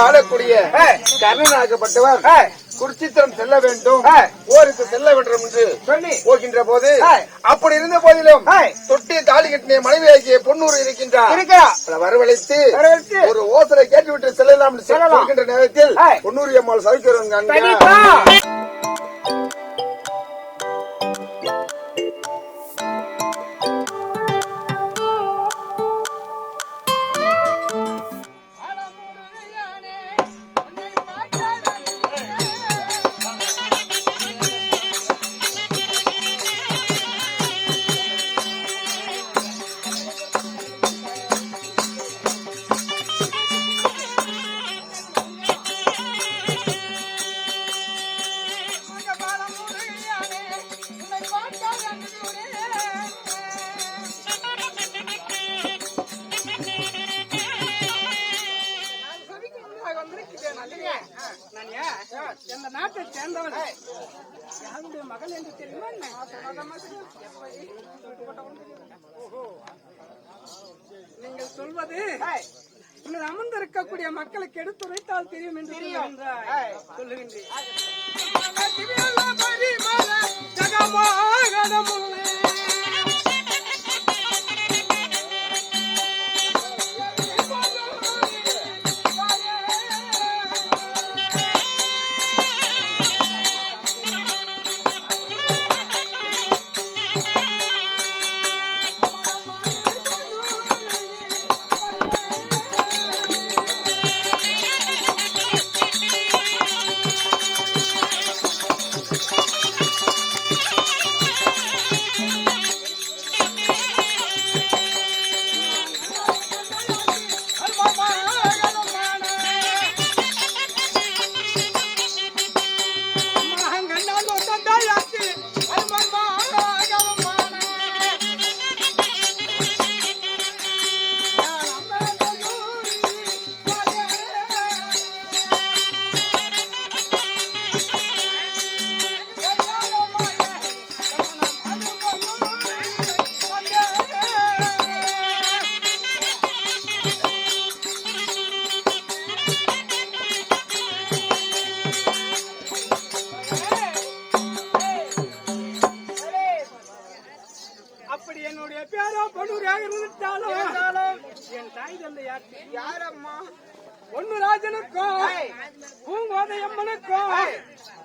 ஆளக்கூடிய கர்ணனாகப்பட்டவர் குருச்சித்திரம் செல்ல வேண்டும், போருக்கு செல்ல வேண்டும் என்று சொல்லி போகின்ற போது, அப்படி இருந்த போதிலும் தொட்டி தாலி கட்டின மனைவியாகிய பொன்னூர் இருக்கின்றார். வரவழைத்து ஒரு ஓசலை கேட்டுவிட்டு செல்லலாம் சொல்கின்ற நேரத்தில் பொன்னூர் அம்மாள் சவிக்கிறோம். இந்த நாட்டை சேர்ந்தவன் யாருடைய மகள் என்று தெரியுமா? நீங்கள் சொல்வது அமர்ந்திருக்கக்கூடிய மக்களுக்கு எடுத்துரைத்தால் தெரியும் என்று சொல்லுகின்றேன். யாரம்மா? பொன்னுராஜனுக்கும் பூங்கோதையம்மனுக்கும்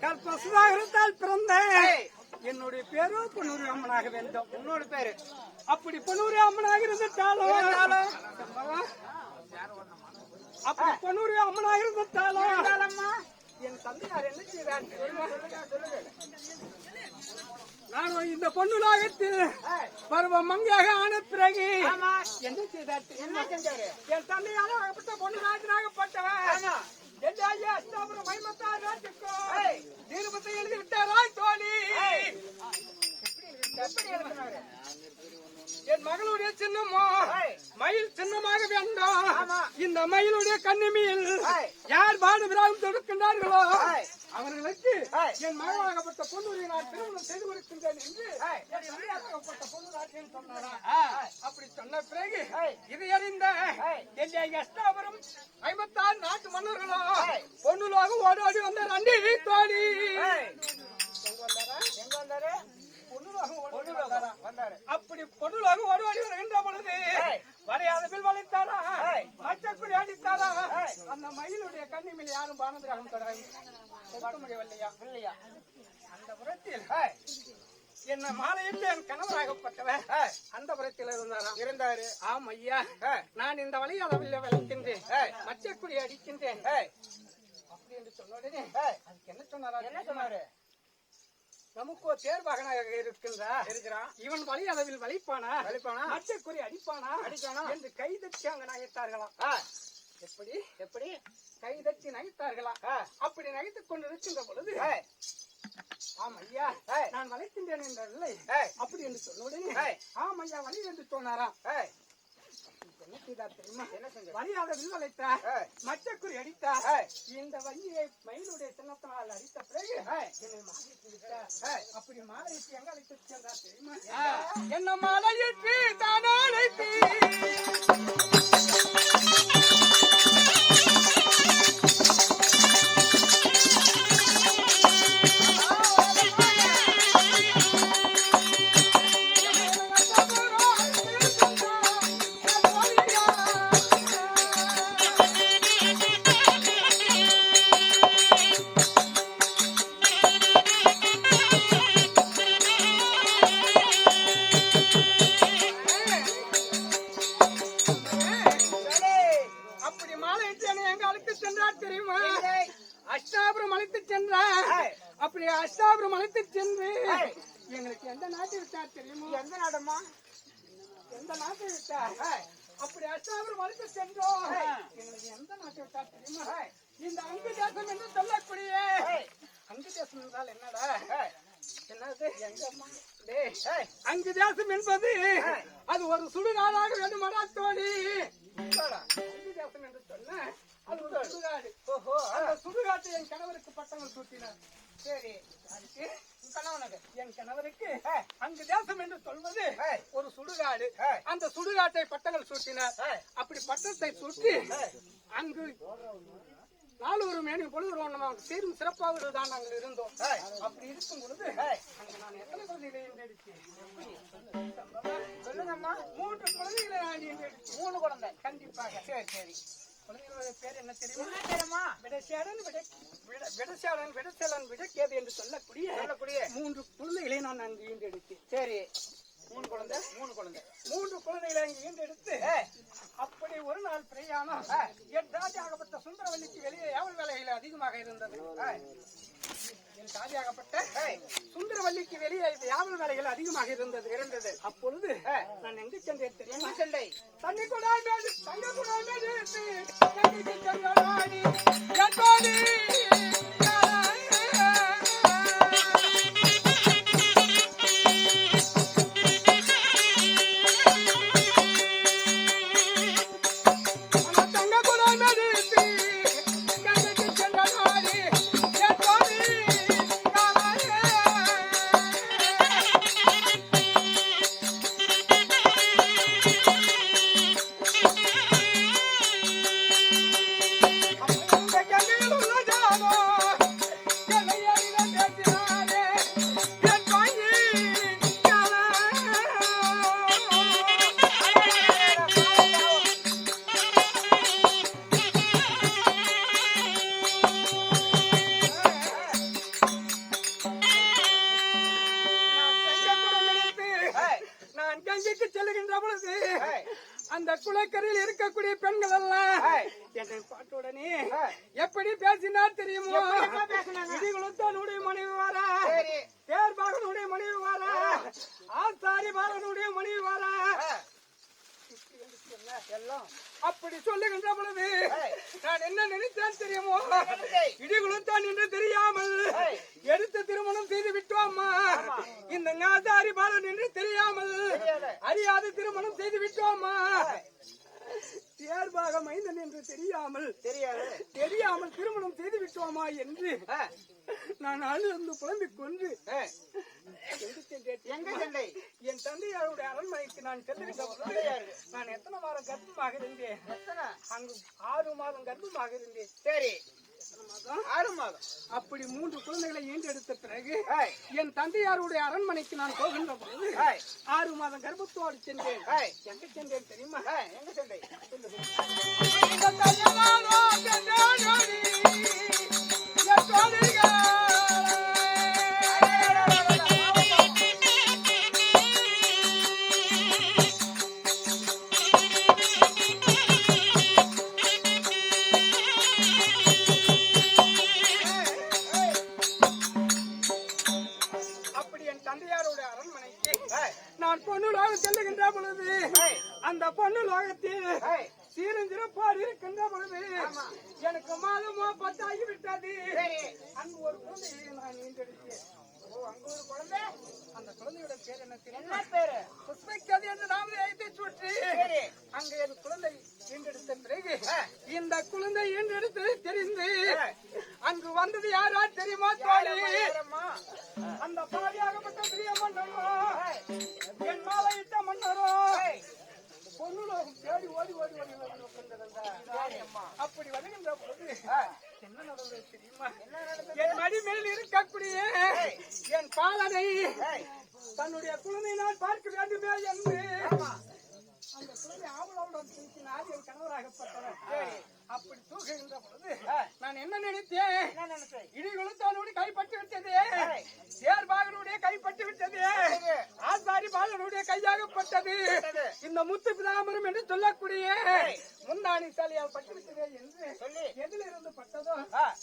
கல்பசுதாகத்தால் பிறந்த என்னுடைய பேரோ பொன்னூரி அம்மனாக வேண்டும். உன்னோட பேரு அப்படி பொன்னூரி அம்மனாக இருந்துட்டாலும் அப்படி பொன்னூரி அம்மனாக இருந்துட்டாலும் என் தந்தையார் என்ன செய்தார்? நானும் இந்த பொண்ணுலாகத்தில் பருவ மங்கையாக ஆன பிறகு என்ன செய்தார்? என் தந்தையால ஆகப்பட்ட பொண்ணுராஜனாகப்பட்டவன் அஷ்டாபுரம் மைமத்தார் நாட்டுக்கும் நிருபத்தை எழுதி விட்டாராய் தோழி. என் மகளுடைய சின்னமோ மயில் சின்னமாக வேண்டும். இந்த மயிலுடைய கண்ணிமையில் யார் பாடு விராகம் தொடுக்கின்றார்களோ அவர்களுக்கு என் மகளாகப்பட்ட பொன்னூரை நான் திருமணம் செய்து கொடுக்கின்றேன் என்று பொன்னுராஜன் சொன்னாரா? அப்படி சொன்ன பிறகு இதை அறிந்த அஷ்டாபுரம் 56 நாட்டு மன்னர்களோ பொண்ணுலாக ஓடி வந்த நன்றி தோழி. அப்படி பொருளாக ஓடி வருகின்ற பொழுது வரையாத வளைத்தாரா மச்சக்குடி அடித்தாரா அந்த மயிலுடைய கண்ணிமையில் யாரும் பானதிராகம் தொடர முடியவில்லையா? இல்லையா? அந்த புறத்தில் என்ன மாலையில் என் கணவராகப்பட்டவர் அந்த புறத்தில் இருந்தாரு. ஆம் ஐயா, நான் இந்த வழியாளவில் விளைக்கின்றேன், மச்சக்குடி அடிக்கின்றேன் அப்படி என்று சொன்ன உடனே அதுக்கு என்ன சொன்னாரா? என்ன சொன்னாரு? நமக்கோ தேர்வாகனாக இருக்கிறான், இவன் வழி அளவில் வலிப்பானா மச்சக்குறி அடிப்பானா என்று கைதட்டி அங்க நகைத்தார்களாம். எப்படி எப்படி கைதட்டி நகைத்தார்களாம். அப்படி நகைத்துக் கொண்டு இருக்கின்ற பொழுது ஆம் ஐயா நான் வளைக்கின்றேன் என்றவில்லை அப்படி என்று சொன்ன உடனே ஆம் ஐயா வலி என்று சொன்னாராம். என்ன செய்தார் தெரியுமா? வலியாத வில் வளைத்தார், மச்சக்குறி அடித்தார். இந்த வலியை மயிலுடைய சின்னத்தினால் அடித்த பிறகு என்னை மாலையிட்டு விட்டார். அப்படி மாலையிட்டு எங்க அழைத்து சென்றார் தெரியுமா? என்ன மாலையிட்டு தானே அழைத்து அப்படி அஷ்டாபுரம் அழைத்து சென்று எங்களுக்கு எந்த நாட்டை விட்டார் தெரியுமா? எந்த நாடம்மா? எந்த நாட்டை விட்டார்? அப்படி அஷ்டாபுரம் அழைத்து சென்றோம். எங்களுக்கு எந்த நாட்டை விட்டார் தெரியுமா? இந்த அங்கு தேசம் என்று சொல்லக்கூடிய அங்கு தேசம் என்றால் என்னடா? என்னது? எங்கம்மா? அங்கு தேசம் என்பது அது ஒரு சுடுகாடாக வேண்டுமாடா தோழி. அங்கு தேசம் என்று சொன்ன அது ஒரு சுடுகாடு. ஓஹோ, அந்த சுடுகாட்டை என் கணவருக்கு பட்டங்கள் சூட்டினார். சரி, அதுக்கு கணவனுக்கு என் கணவருக்கு அங்கு தேசம் என்று சொல்வது ஒரு சுடுகாடு. அந்த சுடுகாட்டை பட்டங்கள் சூட்டினார். அப்படி பட்டத்தை சூட்டி அங்கு நாலூறு மேனி பொழுது சீரும் சிறப்பாக தான் நாங்கள் இருந்தோம். அப்படி இருக்கும் பொழுது அங்கு நான் எத்தனை குழந்தைகளையும் எடுத்தேன் சொல்லுங்கம்மா. 3 குழந்தைகளை நான் எடுத்தேன். 3 குழந்தை. கண்டிப்பாக. சரி சரி. குழந்தைகளுடைய பேர் என்ன தெரியுமா? என்ன தெரியுமா? விடசேடன், விடசேடன், விடசேலன், விடக்கேது என்று சொல்லக்கூடிய 3 குழந்தைகளை நான் அங்கு ஈண்டெடுத்தேன். சரி, 3 குழந்தை. 3 குழந்தை. 3 குழந்தைகளை அங்கு ஈண்டெடுத்து அப்படி ஒரு நாள் பிரயாணம் என் தாதியாகப்பட்ட சுந்தரவல்லிக்கு வெளியே ஏவல் வேலைகள் அதிகமாக இருந்தது. என் தாதியாகப்பட்ட சுந்தரவல்லிக்கு வெளியே யாவல் வேலைகள் அதிகமாக இருந்தது. அப்பொழுது நான் எங்கு சென்றேன் தெரியுமா? செண்டை தண்ணி கொடாடி தங்க கொடாடி தண்ணிக்கு சென்றாடி எத்தோடி அந்த குளக்கரையில் இருக்கக்கூடிய பெண்கள் எல்லாம் என்னை பாட்டுடனே எப்படி பேசினார் தெரியுமோ? இடிகுலத்தானுடைய மனைவி வாரா, பேர் பாகனுடைய மனைவி வாரா, ஆசாரி பாகனுடைய மனைவி வாரா, எல்லாம் அப்படி சொல்லுகின்ற பொழுது நான் என்ன நினைத்தேன் தெரியுமோ? இடிகுலத்தான் என்று தெரியாமல் எடுத்து திருமணம் செய்து விட்டோம்மா. இந்த ஞாதாரி பாலன் என்று தெரியாமல் அறியாது திருமணம் செய்து விட்டோம்மா. தேர்பாக மைந்தன் என்று தெரியாமல் திருமணம் செய்து விட்டோமா என்று நான் அழுந்து புலம்பிக் கொண்டு என் தந்தையாருடைய அரண்மனைக்கு நான் செல்லுகின்ற பொழுது நான் எத்தனை மாதம் கர்ப்பமாக இருந்தேன்? அங்கு 6 மாதம் கர்ப்பமாக இருந்தேன். சரி, 6 மாதம். அப்படி 3 குழந்தைகளை ஈண்டெடுத்த பிறகு என் தந்தையாருடைய அரண்மனைக்கு நான் போகின்ற பொழுது 6 மாதம் கர்ப்பத்தோடு சென்றேன். எங்க சென்றேன் தெரியுமா? எங்க செண்டை? நான் பொண்ணுலோக செல்லுகின்ற பொழுது அந்த பொண்ணு லோகத்தில் சீரஞ்சிறப்பாடு இருக்கின்ற பொழுது எனக்கு மாதமோ 10 ஆகிவிட்டது. அங்கு ஒரு குழந்தையை நான் ஈண்டெடுத்தேன். அங்கு ஒரு குழந்தை. அந்த குழந்தையோட பேர் என்ன தெரியும்? புஷ்பக்கது என்று நாமத்தை சுற்றி அங்கு என் குழந்தை ஈண்டெடுத்த பிறகு இந்த குழந்தை ஈண்டெடுத்து தெரிந்து அங்கு வந்தது யாரா தெரியுமா தோழி? அந்த பாடியாகப்பட்ட பிரிய மன்னரோ, என் மாலையிட்ட மன்னரோ பொண்ணுலோகம் தேடி ஓடி அப்படி வருகின்ற பொழுது என்ன நடந்தது தெரியுமா? என் மடி மேல் இருக்கக்கூடிய என் பாலனை தன்னுடைய குழந்தை நான் பார்க்க வேண்டுமே என்று அந்த குழந்தை ஆவலோடு தூக்கினார் என் கணவராகப்பட்டவர். அப்படி தூக்குகின்ற பொழுது நான் என்ன நினைத்தேன்? இடிகுலத்தானுடைய கைப்பட்டு விட்டது, சேர்பாகனுடைய கைப்பட்டு விட்டது, ஆசாரி பாலனுடைய கையாகப்பட்டது. இந்த முத்து பிதாமரம் என்று சொல்லக்கூடிய முந்தாணி சாலையால் பட்டுவிட்டதே என்று சொல்லி எதிலிருந்து பட்டதோ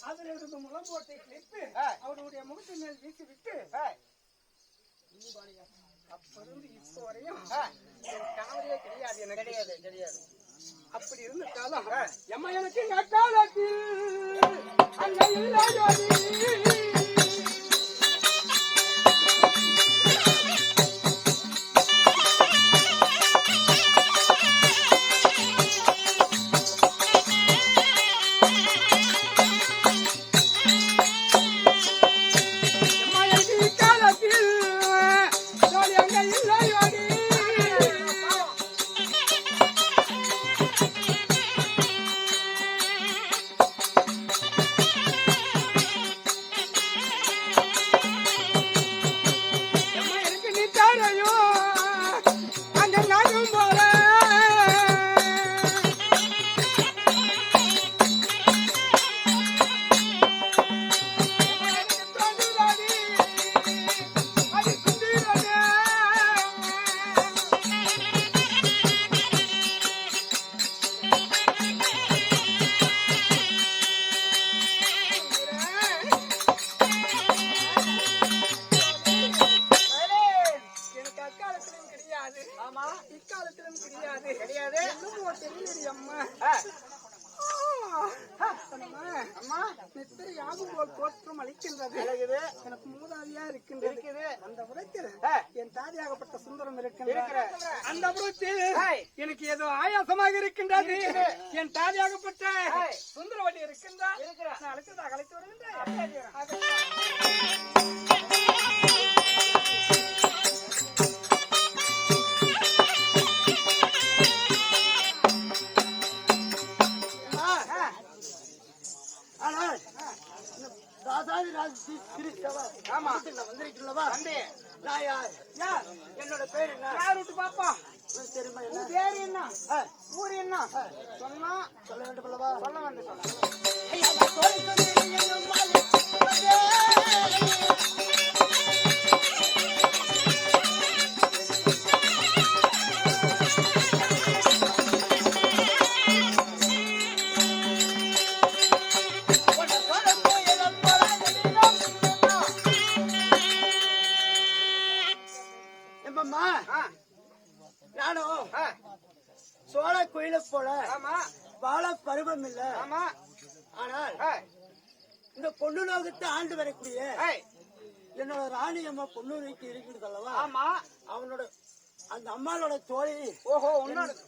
அதிலிருந்து முகம் போட்டை கிழித்து அவருடைய முகத்தின் மேல் வீசி விட்டு அப்பொழுது இப்போ வரையும் கணவரே கிடையாது எனக்கு கிடையாது அப்படி இருந்துட்டாலும் எம்மா எனக்கு நக்காலத்தில் அங்க இல்லாதோடி இக்காலத்திலும் கிடையாது அம்மா அம்மா நித்திரை யாகும் போல் தோற்றம் அளிக்கின்றது எனக்கு மூதாதியா இருக்கின்றது அந்த புறத்தில் என் தாதியாகப்பட்ட சுந்தரம் இருக்கின்ற அந்த புறத்தில் எனக்கு ஏதோ ஆயாசமாக இருக்கின்றது என் தாதியாகப்பட்ட சுந்தரவள்ளி இருக்கின்றார் அழைத்ததாக அழைத்து வருகின்றேன் என்னோட பேர் என்ன யாரு பாப்பா தெரியுமா பேரு என்ன ஊர் என்ன சொன்னா சொல்ல வேண்டும் அல்லவா சொல்ல வேண்டும் நானும் சோழ குயில போல வாழ பருவம் இல்ல ஆனால் இந்த பொண்ணு லோகத்தை ஆண்டு வரக்கூடிய என்னோட ராணி அம்மா பொண்ணுக்கு இருக்கிறது அல்லவா அவனோட அந்த அம்மாவோட தோழி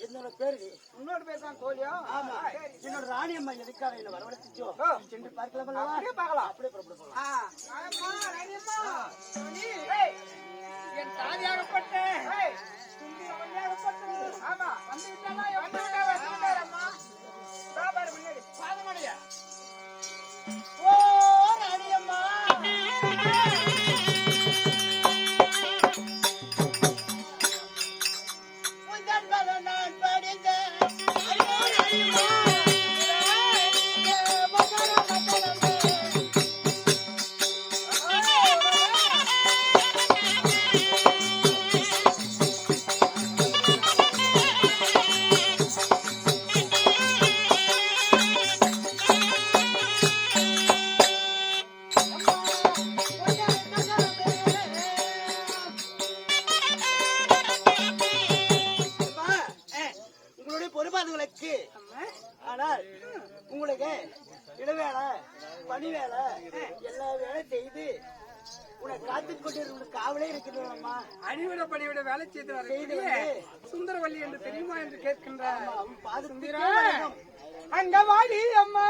என்னோட பேரு உன்னோட பேர் தான் தோழியா ஆமா என்னோட ராணி அம்மா எதுக்காக என்ன வரவழைச்சோ சென்று பார்க்கலாம் அப்படியே புறப்படலாம் என் தாதியாகப்பட்ட ஆமா வந்து விட்டாமா பாதமடியா ஓ ராணி அம்மா நான் படிந்த ஆனால் உங்களுக்கு இடவேலை பணி வேலை எல்லா வேலை செய்து உனக்கு காத்துக் கொண்டிருந்த காவலே இருக்கிறோம்மா அணிவிட பணிவிட வேலை செய்து சுந்தரவல்லி என்று தெரியுமா என்று கேட்கின்றார் அங்க வாடி அம்மா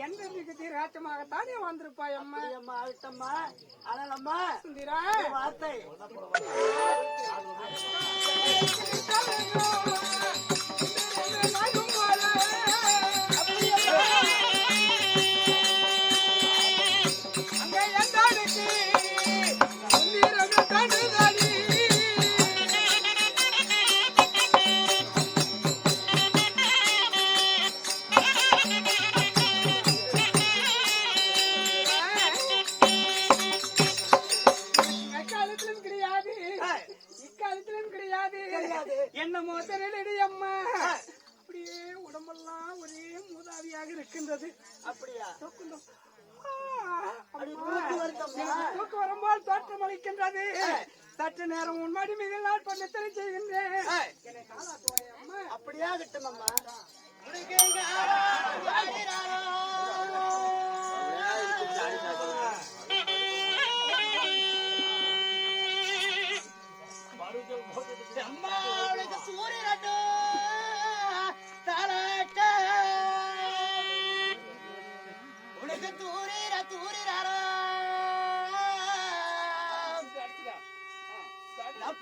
என்றைக்கு தீர்காச்சமாகத்தானே வந்திருப்பாய் அம்மா. அம்மா ஆகட்டம்மா. ஆனால் அம்மா சுந்தரா வார்த்தை என்னமோ தெரியலடி அம்மா. அப்படியே உடம்பெல்லாம் ஒரே மூதாவியாக இருக்கின்றது. அப்படியா? தூக்கு வரும்போது தோற்றம் அளிக்கின்றது. சற்று நேரம் முன்னாடி மிக நாள் பண்ணத்தனை செய்கின்றேன். என்னை காலாத்துவாய் அம்மா. அப்படியா கட்டும் அம்மா.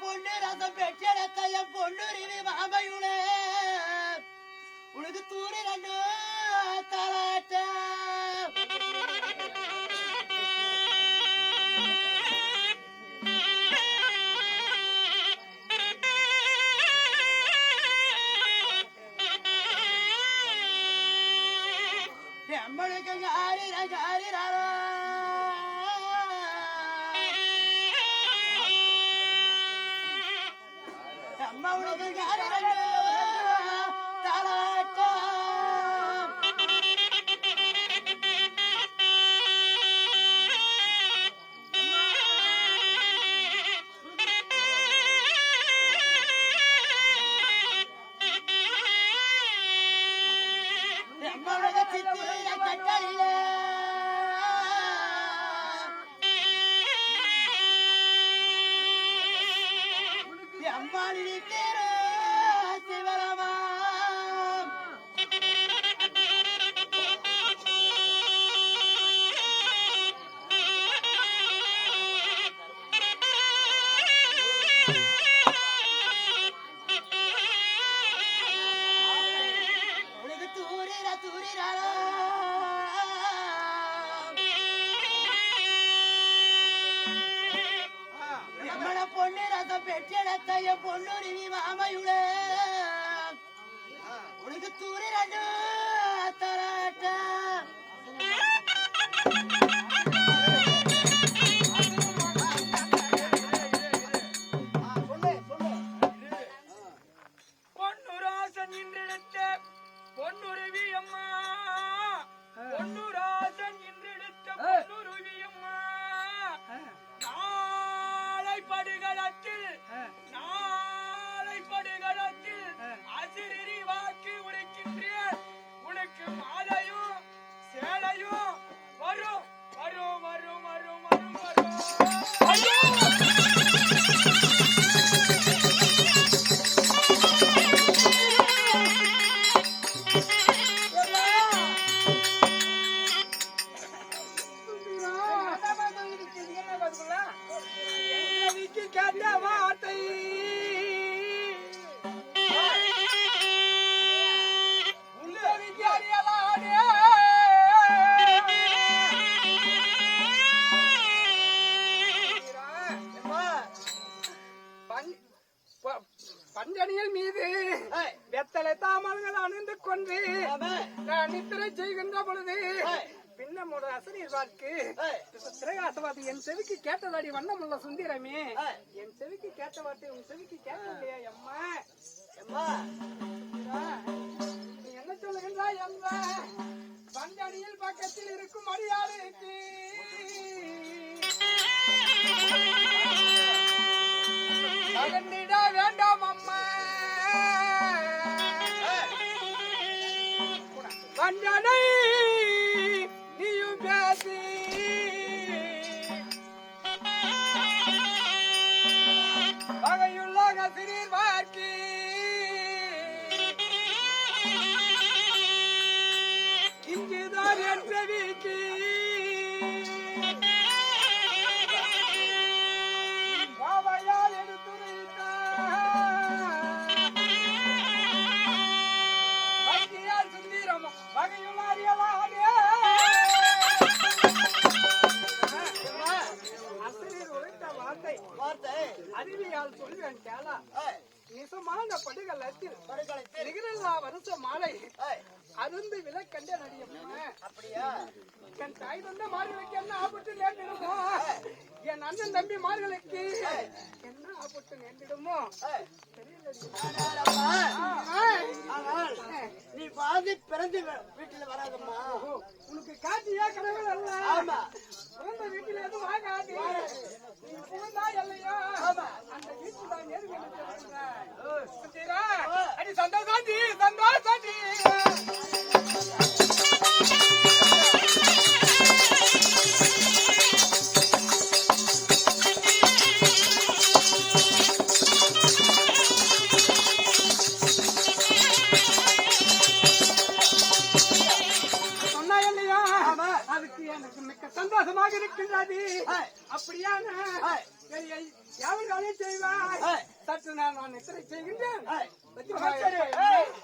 பொண்ணு ரசம் பெற்றெடுக்கைய பொண்ணு ரிவி மாமையுளே உனக்கு தூரி ரெண்டு தலாட்ட எம்மனுக்கு காரிராரோ அம்மாவுக்கு காரிராரோ தலாட்ட பொண்ணு ரசம் பெற்றெடுக்கைய பொண்ணு ரிவி மாமையுளே உனக்கு தூரி ரெண்டு தலாட்ட பொன்னுராசன் இன்றெடுத்த பொன்னுருவி அம்மா. பொன்னுராசன் இன்றெடுத்த பொன்னுருவி அம்மா. நாளை படுகளத்தில் அசிரி வாக்கு உரைக்கின்றேன். உனக்கு மாலையும் சேலையும் வரும் வரும் வரும் வரும் வரும் வரும். கேட்ட வார்த்தை உள்ளவிக்கு அறியலானே. பஞ்சனியில் மீது வெத்தலை தாமல்கள் அணிந்து கொண்டு நான் நித்திரை செய்கின்ற பொழுது பின்னமோட அசரீர் வாக்கு திரகாசவாதி என் செவிக்கு கேட்டதாடி வண்ணமுள்ள சுந்தரமே. என் செவிக்கு கேட்ட வார்த்தை உன் செவிக்கு கேட்டலையா அம்மா? அம்மா நீ என்ன சொல்லுகின்றாய் என்ற பஞ்சனியில் பக்கத்தில் இருக்கும் அடியாளுக்கு அகன்றிட வேண்டாம் அம்மா. பஞ்சனை நீயும் பேசி வகையுள்ள கசிரீர் வார்க்கி இங்குதான் என்று சொல்கிறேன் கேளா. நிசமான படுகளத்தில் படுகளத்தில் நிகழல்லா வருஷ மாலை ஏய், அருந்து விலக்கண்ட நடிகம்மா. அப்படியா? என் தாய் தந்த மார்களுக்கு என்ன ஆபத்து நேர்ந்திடுமோ, என் அண்ணன் தம்பி மார்களுக்கு என்ன ஆபத்து நேர்ந்திடுமோ ஏய், தெரியலடி. ஆனாலம்மா, ஏய், ஆனால் நீ பாதி பிறந்து வீட்டுல வராதம்மா. உனக்கு காட்சியா கடவுள் அல்ல. ஆமா, பிறந்த வீட்டில் எதுவும் ஆகாது. நீ புகுந்தா இல்லையா அந்த வீட்டு தான் நேர்வு அடி சந்தோஷாண்டி சந்தோஷாண்டி. சொன்னா இல்லையா அதுக்கு எனக்கு மிக்க சந்தோஷமாக இருக்கின்றது. அப்படியான யாவர்களையும் செய்வாய். சற்று நான் எத்தனை செய்கின்றேன். ஏய், பத்திரமா இரு.